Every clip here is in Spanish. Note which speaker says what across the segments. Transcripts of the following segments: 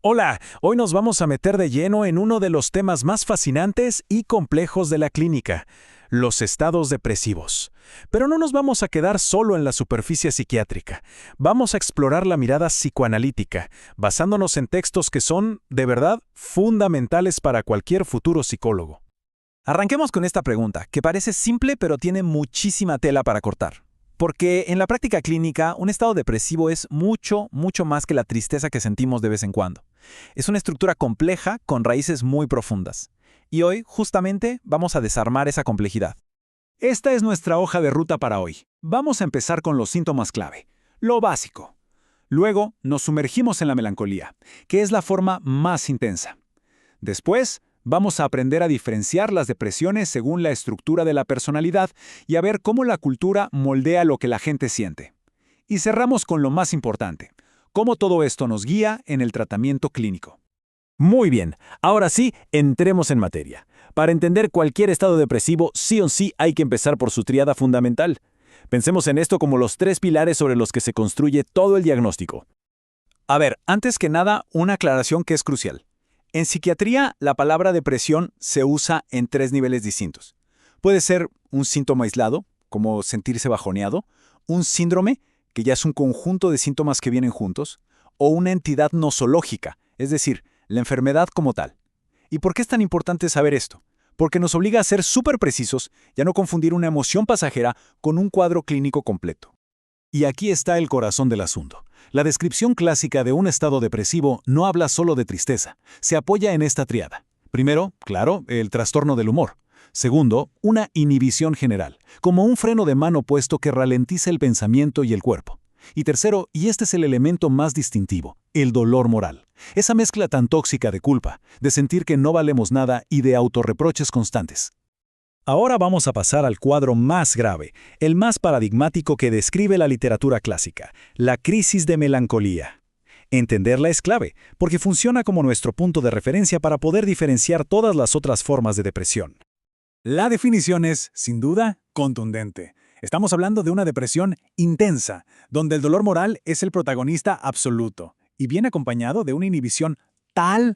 Speaker 1: Hola, hoy nos vamos a meter de lleno en uno de los temas más fascinantes y complejos de la clínica, los estados depresivos. Pero no nos vamos a quedar solo en la superficie psiquiátrica. Vamos a explorar la mirada psicoanalítica, basándonos en textos que son, de verdad, fundamentales para cualquier futuro psicólogo.
Speaker 2: Arranquemos con esta pregunta, que parece simple pero tiene muchísima tela para cortar. Porque en la práctica clínica, un estado depresivo es mucho más que la tristeza que sentimos de vez en cuando. Es una estructura compleja con raíces muy profundas. Y hoy, justamente, vamos a desarmar esa complejidad.
Speaker 1: Esta es nuestra hoja de ruta para hoy. Vamos a empezar con los síntomas clave, lo básico. Luego, nos sumergimos en la melancolía, que es la forma más intensa. Después, vamos a aprender a diferenciar las depresiones según la estructura de la personalidad y a ver cómo la cultura moldea lo que la gente siente. Y cerramos con lo más importante, cómo todo esto nos guía en el tratamiento clínico.
Speaker 3: Muy bien, ahora sí, entremos en materia. Para entender cualquier estado depresivo, sí o sí hay que empezar por su tríada fundamental. Pensemos en esto como los 3 pilares sobre los que se construye todo el diagnóstico.
Speaker 2: A ver, antes que nada, una aclaración que es crucial. En psiquiatría, la palabra depresión se usa en 3 niveles distintos. Puede ser un síntoma aislado, como sentirse bajoneado, un síndrome, que ya es un conjunto de síntomas que vienen juntos, o una entidad nosológica, es decir, la enfermedad como tal. ¿Y por qué es tan importante saber esto? Porque nos obliga a ser súper precisos y a no confundir una emoción pasajera con un cuadro clínico completo.
Speaker 1: Y aquí está el corazón del asunto. La descripción clásica de un estado depresivo no habla solo de tristeza, se apoya en esta tríada. Primero, claro, el trastorno del humor. Segundo, una inhibición general, como un freno de mano puesto que ralentiza el pensamiento y el cuerpo. Y tercero, y este es el elemento más distintivo, el dolor moral. Esa mezcla tan tóxica de culpa, de sentir que no valemos nada y de autorreproches constantes. Ahora vamos a pasar al cuadro más grave, el más paradigmático que describe la literatura clásica, la crisis de melancolía. Entenderla es clave, porque funciona como nuestro punto de referencia para poder diferenciar todas las otras formas de depresión. La definición es, sin duda, contundente. Estamos hablando de una depresión intensa, donde el dolor moral es el protagonista absoluto, y viene acompañado de una inhibición tan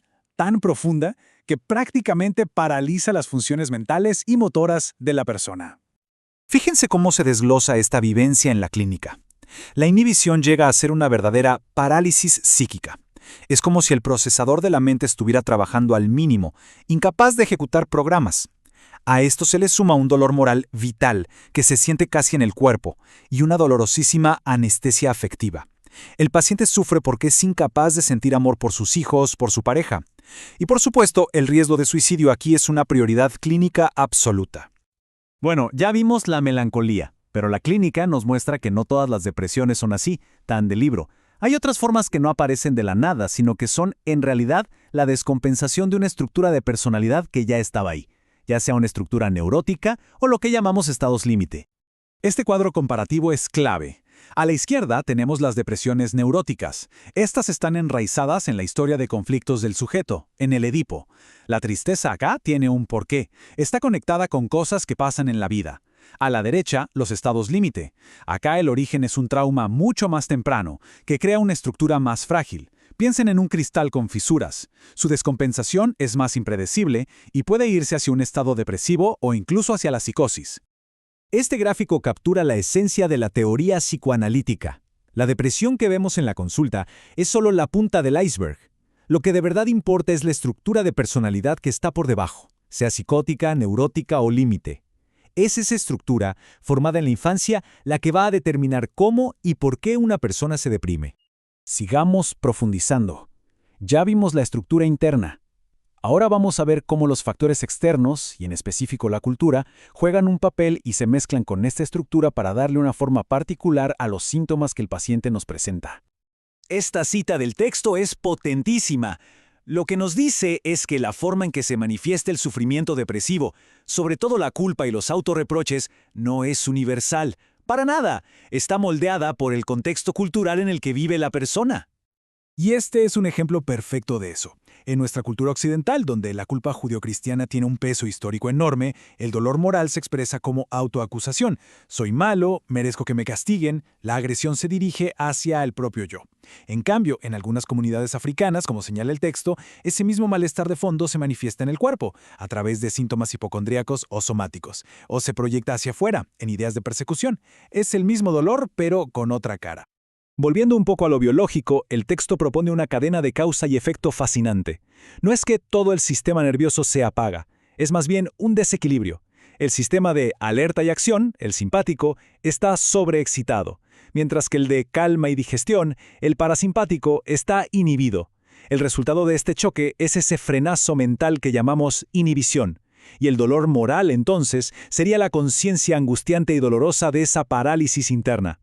Speaker 1: profunda, que prácticamente paraliza las funciones mentales y motoras de la persona.
Speaker 2: Fíjense cómo se desglosa esta vivencia en la clínica. La inhibición llega a ser una verdadera parálisis psíquica. Es como si el procesador de la mente estuviera trabajando al mínimo, incapaz de ejecutar programas. A esto se le suma un dolor moral vital, que se siente casi en el cuerpo, y una dolorosísima anestesia afectiva. El paciente sufre porque es incapaz de sentir amor por sus hijos, por su pareja. Y por supuesto, el riesgo de suicidio aquí es una prioridad clínica absoluta.
Speaker 1: Bueno, ya vimos la melancolía, pero la clínica nos muestra que no todas las depresiones son así, tan de libro. Hay otras formas que no aparecen de la nada, sino que son, en realidad, la descompensación de una estructura de personalidad que ya estaba ahí, ya sea una estructura neurótica o lo que llamamos estados límite. Este cuadro comparativo es clave. A la izquierda tenemos las depresiones neuróticas. Estas están enraizadas en la historia de conflictos del sujeto, en el Edipo. La tristeza acá tiene un porqué. Está conectada con cosas que pasan en la vida. A la derecha, los estados límite. Acá el origen es un trauma mucho más temprano, que crea una estructura más frágil. Piensen en un cristal con fisuras. Su descompensación es más impredecible y puede irse hacia un estado depresivo o incluso hacia la psicosis. Este gráfico captura la esencia de la teoría psicoanalítica. La depresión que vemos en la consulta es solo la punta del iceberg. Lo que de verdad importa es la estructura de personalidad que está por debajo, sea psicótica, neurótica o límite. Es esa estructura, formada en la infancia, la que va a determinar cómo y por qué una persona se deprime. Sigamos profundizando. Ya vimos la estructura interna. Ahora vamos a ver cómo los factores externos, y en específico la cultura, juegan un papel y se mezclan con esta estructura para darle una forma particular a los síntomas que el paciente nos presenta. Esta cita del texto es potentísima. Lo que nos dice es que la forma en que se manifiesta el sufrimiento depresivo, sobre todo la culpa y los autorreproches, no es universal. Para nada. Está moldeada por el contexto cultural en el que vive la persona. Y este es un ejemplo perfecto de eso.
Speaker 2: En nuestra cultura occidental, donde la culpa judeocristiana tiene un peso histórico enorme, el dolor moral se expresa como autoacusación. Soy malo, merezco que me castiguen, la agresión se dirige hacia el propio yo. En cambio, en algunas comunidades africanas, como señala el texto, ese mismo malestar de fondo se manifiesta en el cuerpo, a través de síntomas hipocondríacos o somáticos, o se proyecta hacia afuera, en ideas de persecución. Es el mismo dolor, pero con otra cara.
Speaker 3: Volviendo un poco a lo biológico, el texto propone una cadena de causa y efecto fascinante. No es que todo el sistema nervioso se apaga, es más bien un desequilibrio. El sistema de alerta y acción, el simpático, está sobreexcitado, mientras que el de calma y digestión, el parasimpático, está inhibido. El resultado de este choque es ese frenazo mental que llamamos inhibición. Y el dolor moral, entonces, sería la conciencia angustiante y dolorosa de esa parálisis interna.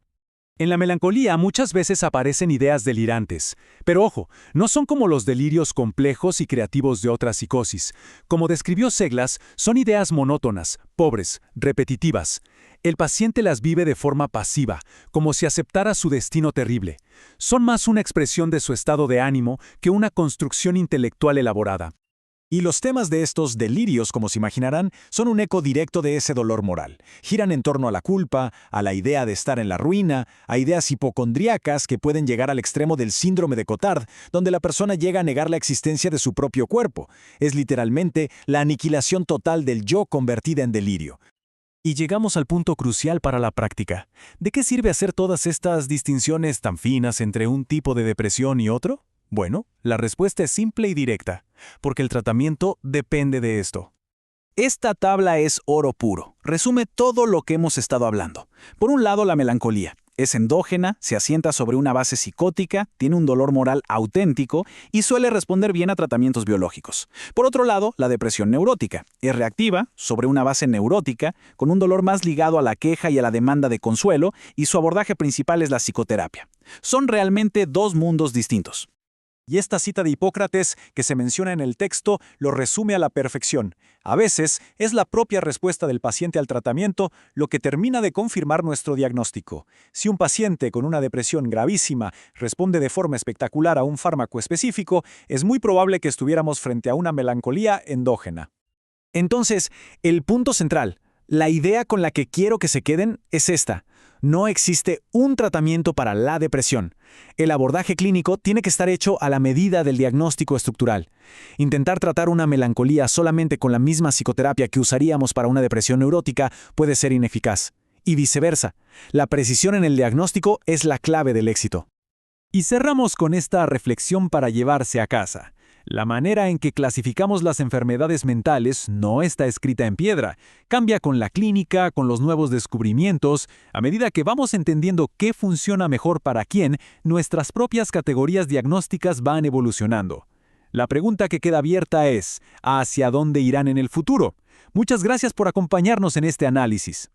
Speaker 3: En la melancolía muchas veces aparecen ideas delirantes, pero ojo, no son como los delirios complejos y creativos de otra psicosis. Como describió Seglas, son ideas monótonas, pobres, repetitivas. El paciente las vive de forma pasiva, como si aceptara su destino terrible. Son más una expresión de su estado de ánimo que una construcción intelectual elaborada.
Speaker 1: Y los temas de estos delirios, como se imaginarán, son un eco directo de ese dolor moral. Giran en torno a la culpa, a la idea de estar en la ruina, a ideas hipocondríacas que pueden llegar al extremo del síndrome de Cotard, donde la persona llega a negar la existencia de su propio cuerpo. Es literalmente la aniquilación total del yo convertida en delirio. Y llegamos al punto crucial para la práctica. ¿De qué sirve hacer todas estas distinciones tan finas entre un tipo de depresión y otro? Bueno, la respuesta es simple y directa, porque el tratamiento depende de esto. Esta tabla es oro puro. Resume todo lo que hemos estado hablando. Por un lado, la melancolía. Es endógena, se asienta sobre una base psicótica, tiene un dolor moral auténtico y suele responder bien a tratamientos biológicos. Por otro lado, la depresión neurótica. Es reactiva, sobre una base neurótica, con un dolor más ligado a la queja y a la demanda de consuelo, y su abordaje principal es la psicoterapia. Son realmente dos mundos distintos. Y esta cita de Hipócrates que se menciona en el texto lo resume a la perfección. A veces es la propia respuesta del paciente al tratamiento lo que termina de confirmar nuestro diagnóstico. Si un paciente con una depresión gravísima responde de forma espectacular a un fármaco específico, es muy probable que estuviéramos frente a una melancolía endógena. Entonces, el punto central, la idea con la que quiero que se queden es esta. No existe un tratamiento para la depresión. El abordaje clínico tiene que estar hecho a la medida del diagnóstico estructural. Intentar tratar una melancolía solamente con la misma psicoterapia que usaríamos para una depresión neurótica puede ser ineficaz. Y viceversa. La precisión en el diagnóstico es la clave del éxito. Y cerramos con esta reflexión para llevarse a casa. La manera en que clasificamos las enfermedades mentales no está escrita en piedra. Cambia con la clínica, con los nuevos descubrimientos. A medida que vamos entendiendo qué funciona mejor para quién, nuestras propias categorías diagnósticas van evolucionando. La pregunta que queda abierta es, ¿hacia dónde irán en el futuro? Muchas gracias por acompañarnos en este análisis.